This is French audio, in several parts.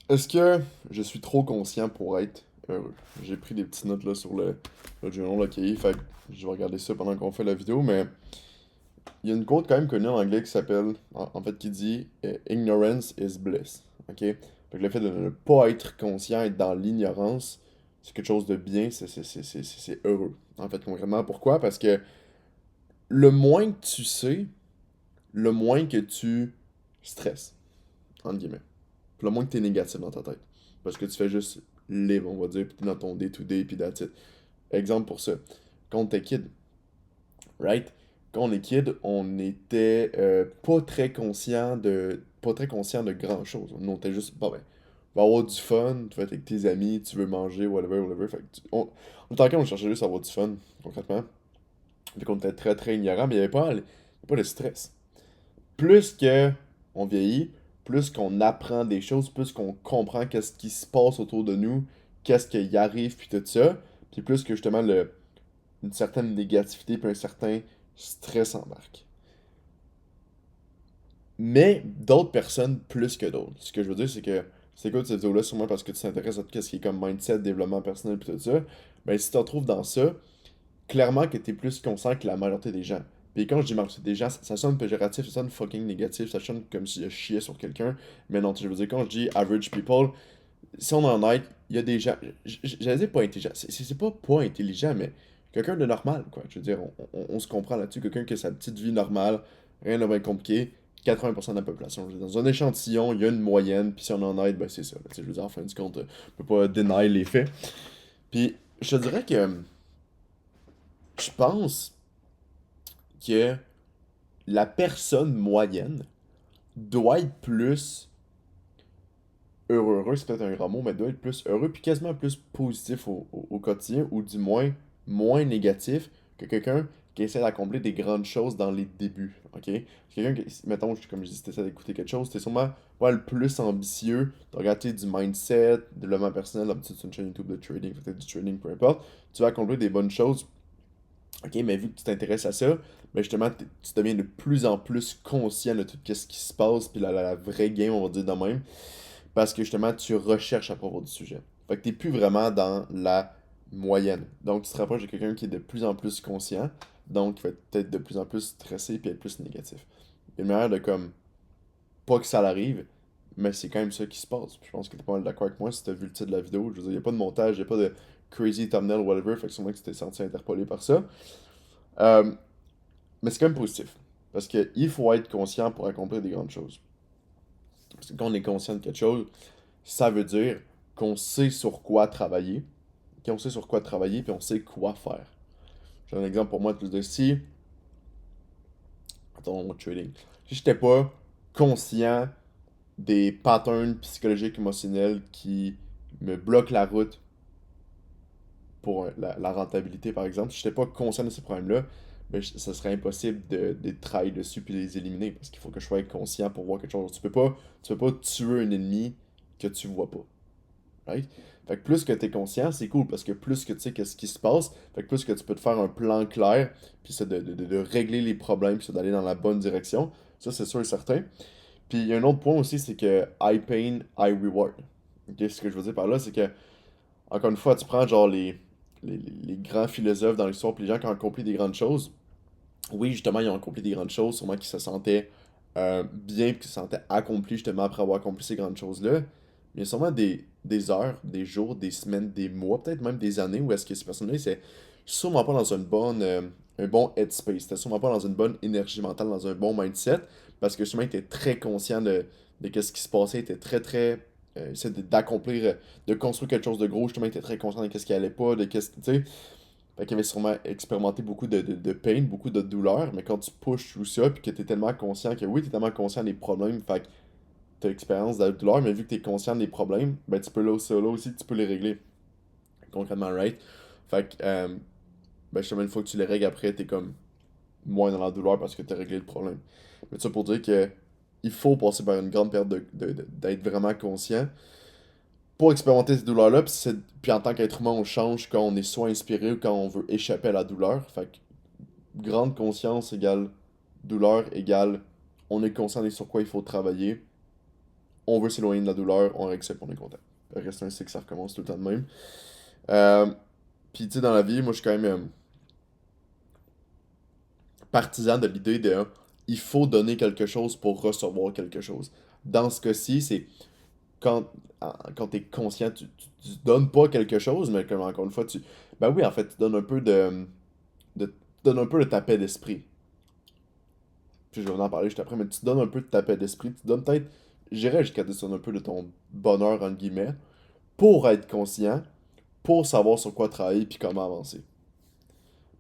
Est-ce que je suis trop conscient pour être heureux? J'ai pris des petites notes là sur le journal là, qui fait que je vais regarder ça pendant qu'on fait la vidéo, mais il y a une quote quand même connue en anglais qui s'appelle, en fait, qui dit Ignorance is bliss. Ok? Fait que le fait de ne pas être conscient, être dans l'ignorance, c'est quelque chose de bien, c'est heureux. En fait, concrètement, pourquoi? Parce que le moins que tu sais, le moins que tu stresses, entre guillemets. Puis le moins que t'es négatif dans ta tête. Parce que tu fais juste live, on va dire, puis t'es dans ton day-to-day, puis that's it. Exemple pour ça. Quand on était kid, right? Quand on est kid, on était pas très conscient de. Pas très conscient de grand chose. On était juste, bon ben, on va avoir du fun, tu vas être avec tes amis, tu veux manger, whatever, whatever. Fait que on était en train, on cherchait juste à avoir du fun, concrètement. Fait qu'on était très très ignorant, mais il y avait pas de stress. Plus que on vieillit, plus qu'on apprend des choses, plus qu'on comprend qu'est-ce qui se passe autour de nous, qu'est-ce qui arrive, puis tout ça, puis plus que justement une certaine négativité, puis un certain stress embarque. Mais d'autres personnes plus que d'autres. Ce que je veux dire, c'est que c'est quoi cette vidéo-là, sûrement parce que tu t'intéresses à tout ce qui est comme mindset, développement personnel, puis tout ça, ben si tu te retrouves dans ça, clairement que t'es plus conscient que la majorité des gens. Puis quand je dis majorité des gens, ça sonne péjoratif, ça sonne fucking négatif, ça sonne comme si je chiais sur quelqu'un. Mais non, je veux dire, quand je dis average people, si on en est, il y a des gens. J'allais dire pas intelligent. C'est pas intelligent, mais quelqu'un de normal, quoi. Je veux dire, on se comprend là-dessus. Quelqu'un qui a sa petite vie normale, rien de bien compliqué. 80% de la population. Je veux dire, dans un échantillon, il y a une moyenne, puis si on en aide, ben c'est ça. Là. Tu sais, je veux dire, en fin de compte, on peut pas deny les faits. Puis je te dirais que je pense que la personne moyenne doit être plus heureux, c'est peut-être un grand mot, mais doit être plus heureux, puis quasiment plus positif au quotidien, ou du moins moins négatif que quelqu'un qui essaie d'accomplir des grandes choses dans les débuts, ok? Quelqu'un qui, mettons, comme je dis, tu essaies d'écouter quelque chose, t'es sûrement pas le plus ambitieux, de regarder du mindset, de développement personnel, d'habitude c'est une chaîne YouTube de trading, peut-être du trading, peu importe, tu vas accomplir des bonnes choses. Ok, mais vu que tu t'intéresses à ça, ben justement, tu deviens de plus en plus conscient de tout ce qui se passe, puis la vraie game, on va dire de même, parce que justement, tu recherches à propos du sujet. Fait que t'es plus vraiment dans la moyenne. Donc, tu te rapproches de quelqu'un qui est de plus en plus conscient, donc qui va être peut-être de plus en plus stressé, puis être plus négatif. Il y a une manière de comme, pas que ça l'arrive, mais c'est quand même ça qui se passe. Puis je pense que t'es pas mal d'accord avec moi si t'as vu le titre de la vidéo. Je veux dire, il n'y a pas de montage, il n'y a pas de crazy thumbnail, whatever, fait que sûrement que tu t'es senti interpellé par ça. Euh, Mais c'est quand même positif. Parce qu'il faut être conscient pour accomplir des grandes choses. Parce que quand on est conscient de quelque chose, ça veut dire qu'on sait sur quoi travailler. Qu'on sait sur quoi travailler, puis on sait quoi faire. J'ai un exemple pour moi de dire si, attends, mon trading, si j'étais pas conscient des patterns psychologiques émotionnels qui me bloquent la route pour la rentabilité, par exemple, si j'étais pas conscient de ces problèmes-là, ben, ça serait impossible de travailler dessus puis de les éliminer parce qu'il faut que je sois conscient pour voir quelque chose. Tu peux pas tuer un ennemi que tu vois pas. Right? Fait que plus que tu es conscient, c'est cool parce que plus que tu sais qu'est-ce qui se passe, fait que plus que tu peux te faire un plan clair, puis ça de régler les problèmes, puis ça d'aller dans la bonne direction. Ça, c'est sûr et certain. Puis il y a un autre point aussi, c'est que high pain, high reward. Ok, ce que je veux dire par là, c'est que encore une fois, tu prends genre les grands philosophes dans l'histoire, puis les gens qui ont accompli des grandes choses. Oui, justement, ils ont accompli des grandes choses, sûrement qu'ils se sentaient bien, puis qu'ils se sentaient accomplis justement après avoir accompli ces grandes choses-là. Mais il y a sûrement des heures, des jours, des semaines, des mois, peut-être même des années où est-ce que ces personnes-là, c'est sûrement pas dans une bonne, un bon headspace, c'était sûrement pas dans une bonne énergie mentale, dans un bon mindset, parce que justement, ils étaient très conscients de ce qui se passait, ils étaient très, très essaie d'accomplir, de construire quelque chose de gros, justement, il était très conscient de qu'est-ce qui allait pas, de qu'est-ce qui, tu sais. Fait qu'il avait sûrement expérimenté beaucoup de pain, beaucoup de douleur, mais quand tu pushes tout ça, puis que t'es tellement conscient que oui, t'es tellement conscient des problèmes, fait que t'as l'expérience de la douleur, mais vu que t'es conscient des problèmes, ben tu peux là aussi, tu peux les régler, concrètement, right? Fait que, ben justement, une fois que tu les règles après, t'es comme moins dans la douleur parce que t'as réglé le problème. Mais ça pour dire que il faut passer par une grande période d'être vraiment conscient pour expérimenter cette douleur-là, puis en tant qu'être humain, on change quand on est soit inspiré ou quand on veut échapper à la douleur. Fait que grande conscience égale douleur égale on est conscient de sur quoi il faut travailler. on veut s'éloigner de la douleur, on accepte, on est content. Le reste ainsi que ça recommence tout le temps de même. Euh, Puis tu sais, dans la vie, moi je suis quand même partisan de l'idée de il faut donner quelque chose pour recevoir quelque chose. Dans ce cas-ci, c'est quand tu es conscient, tu donnes pas quelque chose, mais comme encore une fois, tu. Ben oui, en fait, tu donnes un peu tu donnes un peu de ta paix d'esprit. Puis je vais en parler juste après, mais tu donnes un peu de ta paix d'esprit. Tu donnes peut-être, j'irais jusqu'à te donner un peu de ton bonheur, entre guillemets, pour être conscient, pour savoir sur quoi travailler puis comment avancer.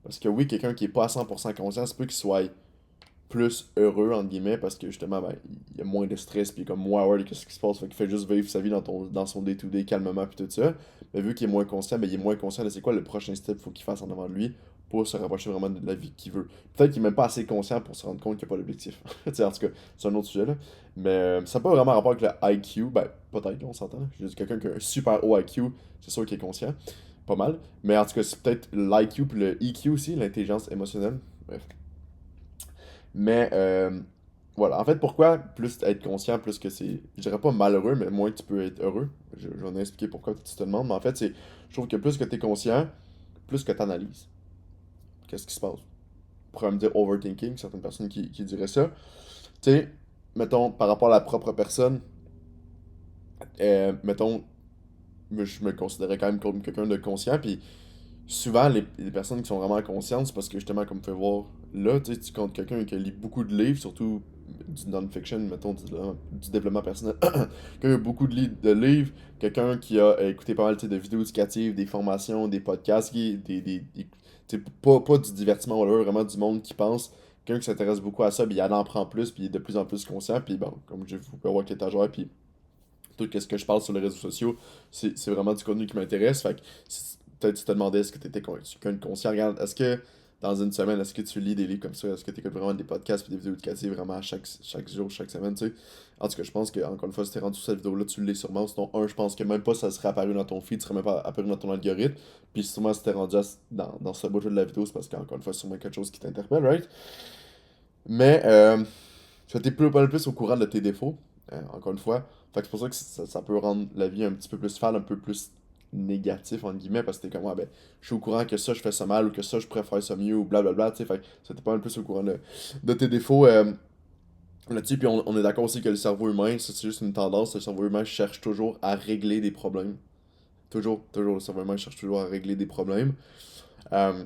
Parce que oui, quelqu'un qui est pas à 100% conscient, c'est peut qu'il soit plus heureux, entre guillemets, parce que justement, ben, il y a moins de stress, puis comme moins aware de ce qui se passe, fait qu'il fait juste vivre sa vie dans son day-to-day calmement, puis tout ça. Mais vu qu'il est moins conscient, ben, il est moins conscient de c'est quoi le prochain step qu'il faut qu'il fasse en avant de lui pour se rapprocher vraiment de la vie qu'il veut. Peut-être qu'il est même pas assez conscient pour se rendre compte qu'il n'y a pas d'objectif. Tu sais, en tout cas, c'est un autre sujet, là. Mais ça n'a pas vraiment rapport avec le IQ, ben, peut-être, on s'entend. Je dis quelqu'un qui a un super haut IQ, c'est sûr qu'il est conscient, pas mal. Mais en tout cas, c'est peut-être l'IQ puis le EQ aussi, l'intelligence émotionnelle. Bref. Mais voilà, en fait, pourquoi plus être conscient, plus que c'est, je dirais pas malheureux, mais moins tu peux être heureux. J'en ai expliqué pourquoi tu te demandes, mais en fait, c'est, je trouve que plus que tu es conscient, plus que tu analyses. Qu'est-ce qui se passe? On pourrait me dire overthinking, certaines personnes qui diraient ça. Tu sais, mettons, par rapport à la propre personne, mettons, je me considérais quand même comme quelqu'un de conscient, puis souvent, les personnes qui sont vraiment conscientes, c'est parce que justement, comme tu peux voir là, tu sais, tu comptes quelqu'un qui lit beaucoup de livres, surtout du non-fiction, mettons, du développement personnel. Quelqu'un qui a beaucoup de livres, quelqu'un qui a écouté pas mal tu sais, de vidéos éducatives, des formations, des podcasts, tu sais, pas du divertissement, whatever, vraiment du monde qui pense. Quelqu'un qui s'intéresse beaucoup à ça, puis il en prend plus, puis il est de plus en plus conscient, puis bon, comme je vous peux voir avec l'étagère, puis tout ce que je parle sur les réseaux sociaux, c'est vraiment du contenu qui m'intéresse. Fait que peut-être tu te demandais est-ce que tu étais quelqu'un de conscient. Regarde, est-ce que dans une semaine, est-ce que tu lis des livres comme ça? Est-ce que tu écoutes vraiment des podcasts et des vidéos éducatives vraiment chaque jour, chaque semaine, tu sais? En tout cas, je pense que encore une fois, si t'es rendu sur cette vidéo-là, tu l'es sûrement. Sinon, je pense que même pas ça serait apparu dans ton feed, ça serait même pas apparu dans ton algorithme. Puis sûrement, si t'es rendu dans ce bout de la vidéo, c'est parce qu'encore une fois, c'est sûrement quelque chose qui t'interpelle, right? Mais tu t'es pas le plus au courant de tes défauts, encore une fois. Fait que c'est pour ça que ça peut rendre la vie un petit peu plus fade, un peu plus négatif, entre guillemets, parce que t'es comme, ouais, ben, je suis au courant que ça, je fais ça mal, ou que ça, je préfère ça mieux, ou blablabla, tu sais. Fait que ça t'es pas le plus au courant de tes défauts là-dessus. Puis on est d'accord aussi que le cerveau humain, ça, c'est juste une tendance. Le cerveau humain cherche toujours à régler des problèmes. Toujours, toujours, le cerveau humain cherche toujours à régler des problèmes. Euh,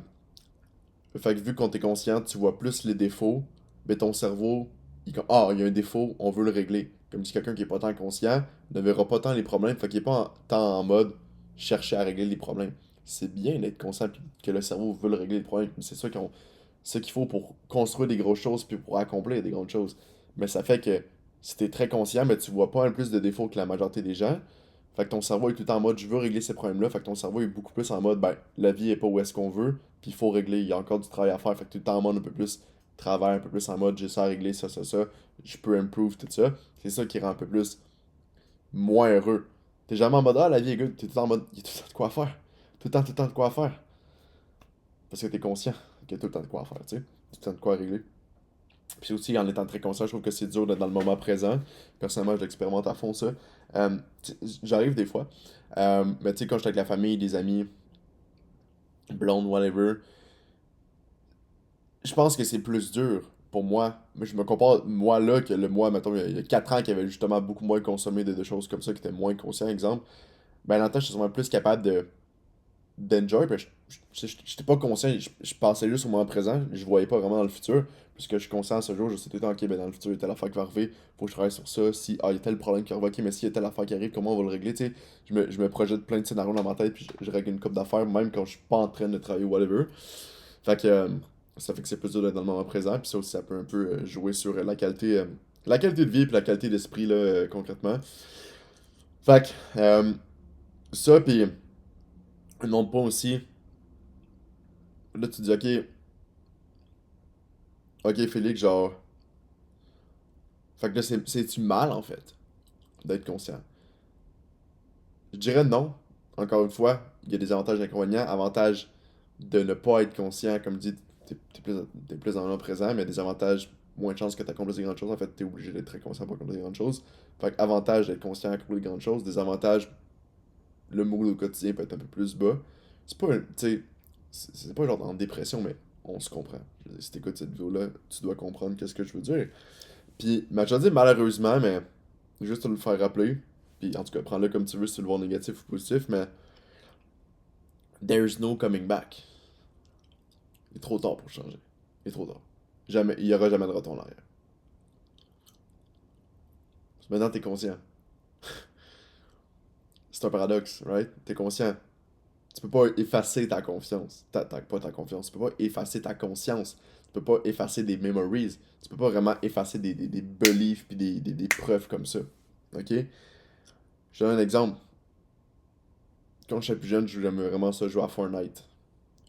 Fait que vu qu'on t'es conscient, tu vois plus les défauts, mais ton cerveau, il y a un défaut, on veut le régler. Comme dit quelqu'un qui est pas tant conscient, ne verra pas tant les problèmes, fait qu'il est pas tant en mode chercher à régler les problèmes. C'est bien d'être conscient puis que le cerveau veut le régler les problèmes, c'est ça qu'il faut pour construire des grosses choses puis pour accomplir des grandes choses. Mais ça fait que si t'es très conscient, mais tu vois pas un plus de défauts que la majorité des gens, fait que ton cerveau est tout le temps en mode je veux régler ces problèmes-là. Fait que ton cerveau est beaucoup plus en mode ben la vie est pas où est-ce qu'on veut, puis il faut régler, il y a encore du travail à faire. Fait que tout le temps en mode un peu plus travail, un peu plus en mode j'ai ça à régler, ça, je peux improve tout ça. C'est ça qui rend un peu plus moins heureux. T'es jamais en mode ah la vie est good, t'es tout le temps en mode il y a tout le temps de quoi faire. Tout le temps de quoi faire. Parce que t'es conscient qu'il y a tout le temps de quoi faire, tu sais. Tout le temps de quoi régler. Puis aussi, en étant très conscient, je trouve que c'est dur d'être dans le moment présent. Personnellement, je l'expérimente à fond, ça. J'arrive des fois. Mais tu sais, quand je suis avec la famille, des amis, blonde, whatever, je pense que c'est plus dur pour moi. Mais je me compare, moi là, que le moi, mettons, il y a 4 ans, qui avait justement beaucoup moins consommé de choses comme ça, qui était moins conscient, exemple. Ben, dans le temps, je suis sûrement plus capable d'enjoy. Puis j'étais pas conscient, je pensais juste au moment présent, je voyais pas vraiment dans le futur. Puisque je suis conscient à ce jour, je sais tout le temps, ok, ben dans le futur, il y a telle affaire qui va arriver, faut que je travaille sur ça. Si, il y a tel problème qui arrive, ok, mais s'il y a telle affaire qui arrive, comment on va le régler, tu sais. Je me projette plein de scénarios dans ma tête, puis je règle une coupe d'affaires, même quand je suis pas en train de travailler, whatever. Fait que ça fait que c'est plus dur d'être dans le moment présent, puis ça aussi, ça peut un peu jouer sur la qualité de vie, puis la qualité d'esprit, là, concrètement. Fait que, ça, puis un autre point aussi, là, tu dis, ok, Félix, genre. Fait que là, c'est-tu mal, en fait, d'être conscient? Je dirais non. Encore une fois, il y a des avantages et des inconvénients. Avantage de ne pas être conscient, comme dit, t'es plus dans le moment présent, mais il y a des avantages moins de chances que tu accomplisses des grandes choses. En fait, tu es obligé d'être très conscient pour accomplir des grandes choses. Fait que avantage d'être conscient d'accomplir des grandes choses. Désavantage, le mood au quotidien peut être un peu plus bas. C'est pas, tu sais, c'est pas genre en dépression, mais on se comprend. Je veux dire, si t'écoutes cette vidéo-là, tu dois comprendre qu'est-ce que je veux dire. Puis, je vais dire malheureusement, mais juste te le faire rappeler. Puis, en tout cas, prends-le comme tu veux si tu le vois négatif ou positif, mais there's no coming back. Il est trop tard pour changer. Il est trop tard. Jamais, il y aura jamais de retour en arrière. Maintenant, t'es conscient. C'est un paradoxe, right? T'es conscient. Tu peux pas effacer ta confiance. Pas ta confiance. Tu peux pas effacer ta conscience. Tu peux pas effacer des memories. Tu peux pas vraiment effacer des beliefs puis des preuves comme ça. Ok? Je te donne un exemple. Quand j'étais plus jeune, j'aimais vraiment ça jouer à Fortnite.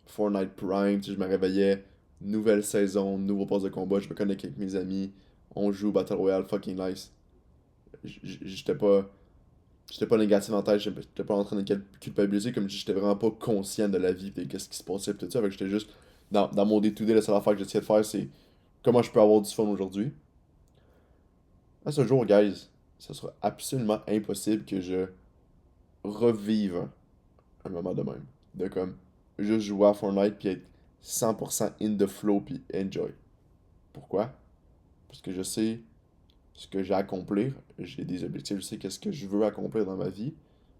Fortnite Prime, tu sais, je me réveillais, nouvelle saison, nouveau poste de combat, je me connecte avec mes amis, on joue Battle Royale, fucking nice. J'étais pas. J'étais pas négatif en tête, j'étais pas en train de culpabiliser, comme je dis, j'étais vraiment pas conscient de la vie et de ce qui se passait pis tout ça. Fait que j'étais juste dans mon day-to-day, la seule affaire que j'essayais de faire, c'est comment je peux avoir du fun aujourd'hui. À ce jour, guys, ce sera absolument impossible que je revive un moment de même. De comme juste jouer à Fortnite puis être 100% in the flow puis enjoy. Pourquoi? Parce que je sais ce que j'ai à accomplir, j'ai des objectifs, je sais qu'est-ce que je veux accomplir dans ma vie.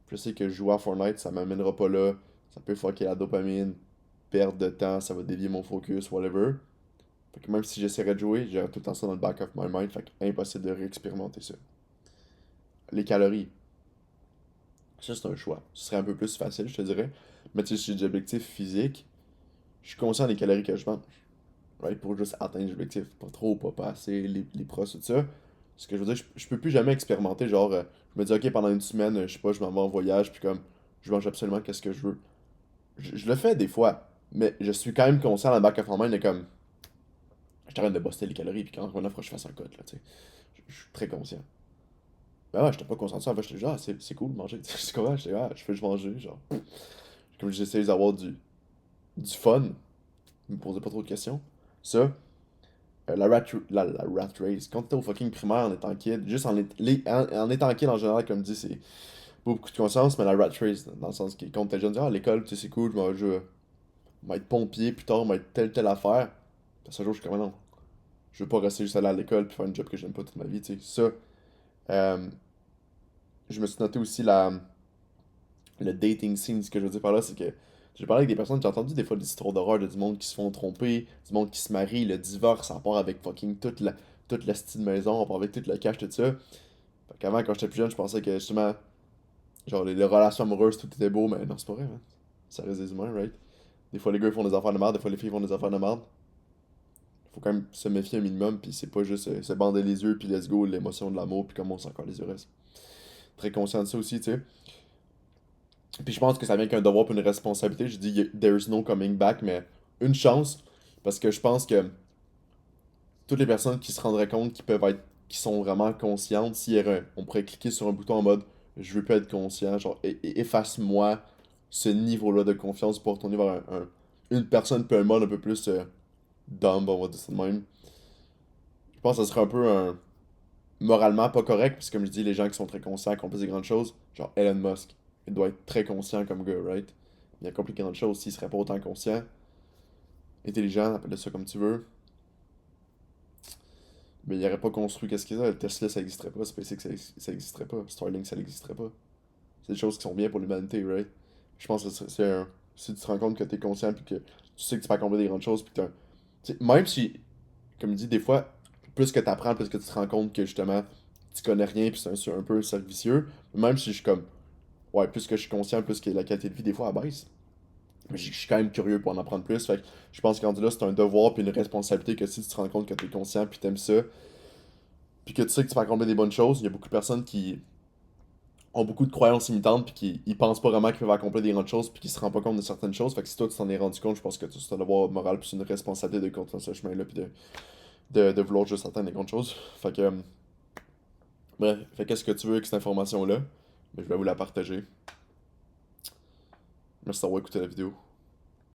Je sais que jouer à Fortnite, ça m'amènera pas là, ça peut fucker la dopamine, perdre de temps, ça va dévier mon focus, whatever. Fait que même si j'essaierais de jouer, j'aurais tout le temps ça dans le back of my mind, fait que impossible de réexpérimenter ça. Les calories, ça c'est un choix. Ce serait un peu plus facile, je te dirais. Mais tu sais, si j'ai des objectifs physiques, je suis conscient des calories que je mange. Right? Pour juste atteindre l'objectif. Pas trop, pas assez, les pros, tout ça. Ce que je veux dire, je peux plus jamais expérimenter. Genre, je me dis, ok, pendant une semaine, je sais pas, je m'en vais en voyage, puis comme, je mange absolument qu'est-ce que je veux. Je le fais des fois, mais je suis quand même conscient dans le back of my mind de comme, je t'arrête de bosser les calories, puis quand on offre, je fasse un cut, là, tu sais. Je suis très conscient. Ben ouais, j'étais pas conscient de ça. En fait, j'étais genre, ah, c'est cool de manger. C'est comment? J'étais, ah, je fais juste manger, genre. Comme j'essaie d'avoir du fun, je me posais pas trop de questions. Ça, la rat race. Quand t'es au fucking primaire en étant kid, juste en étant kid en général, comme dit, c'est pas beaucoup de conscience, mais la rat race, dans le sens que quand t'es jeune, tu dis, ah, l'école, tu sais, c'est cool, je vais être pompier, plus tard, je vais être telle affaire. Puis ce jour, je suis comme, non, je veux pas rester juste aller à l'école puis faire un job que j'aime pas toute ma vie, tu sais. Ça, euh, je me suis noté aussi le dating scene. Ce que je veux dire par là, c'est que j'ai parlé avec des personnes, j'ai entendu des fois des histoires d'horreur de du monde qui se font tromper, du monde qui se marie, le divorce, ça part avec fucking toute la style maison, on part avec tout le cash, tout ça. Fait qu'avant, quand j'étais plus jeune, je pensais que justement, genre les relations amoureuses, tout était beau, mais non, c'est pas vrai, man. Ça reste des humains, right? Des fois, les gars ils font des affaires de merde, des fois, les filles font des affaires de merde. Faut quand même se méfier un minimum, puis c'est pas juste se bander les yeux, puis let's go, l'émotion de l'amour, puis comment on s'en encore les yeux restent. Très conscient de ça aussi, tu sais. Puis je pense que ça vient qu'un devoir pour une responsabilité. Je dis there's no coming back, mais une chance, parce que je pense que toutes les personnes qui se rendraient compte qui sont vraiment conscientes, si on pourrait cliquer sur un bouton en mode je veux pas être conscient, genre efface-moi ce niveau-là de confiance pour retourner vers une personne peu un mode un peu plus dumb, on va dire ça de même. Je pense que ça serait un peu moralement pas correct, parce que comme je dis, les gens qui sont très conscients accomplissent des grandes choses, genre Elon Musk, il doit être très conscient comme gars, right? Il accomplit de grandes choses s'il serait pas autant conscient, intelligent, appelle ça comme tu veux, mais il aurait pas construit qu'est-ce qu'il a. Tesla ça existerait pas, SpaceX ça existerait pas, Starlink ça n'existerait pas. C'est des choses qui sont bien pour l'humanité, right? Je pense que si tu te rends compte que t'es conscient puis que tu sais que tu peux accomplir des grandes choses puis que même si, comme je dis, des fois, plus que tu apprends, plus que tu te rends compte que justement tu connais rien puis c'est un peu servicieux, même si je suis comme ouais, plus que je suis conscient, plus que la qualité de vie, des fois, elle baisse. Mais je suis quand même curieux pour en apprendre plus. Fait que je pense que rendu là, c'est un devoir puis une responsabilité que si tu te rends compte que tu es conscient puis t'aimes ça, puis que tu sais que tu vas accomplir des bonnes choses, il y a beaucoup de personnes qui ont beaucoup de croyances limitantes puis qui ils pensent pas vraiment qu'ils peuvent accomplir des grandes choses puis qui se rendent pas compte de certaines choses. Fait que si toi tu t'en es rendu compte, je pense que c'est un devoir moral puis c'est une responsabilité de continuer ce chemin-là puis de vouloir juste atteindre des grandes choses. Fait que, bref, fait qu'est-ce que tu veux avec cette information-là? Mais je vais vous la partager. Merci d'avoir écouté la vidéo.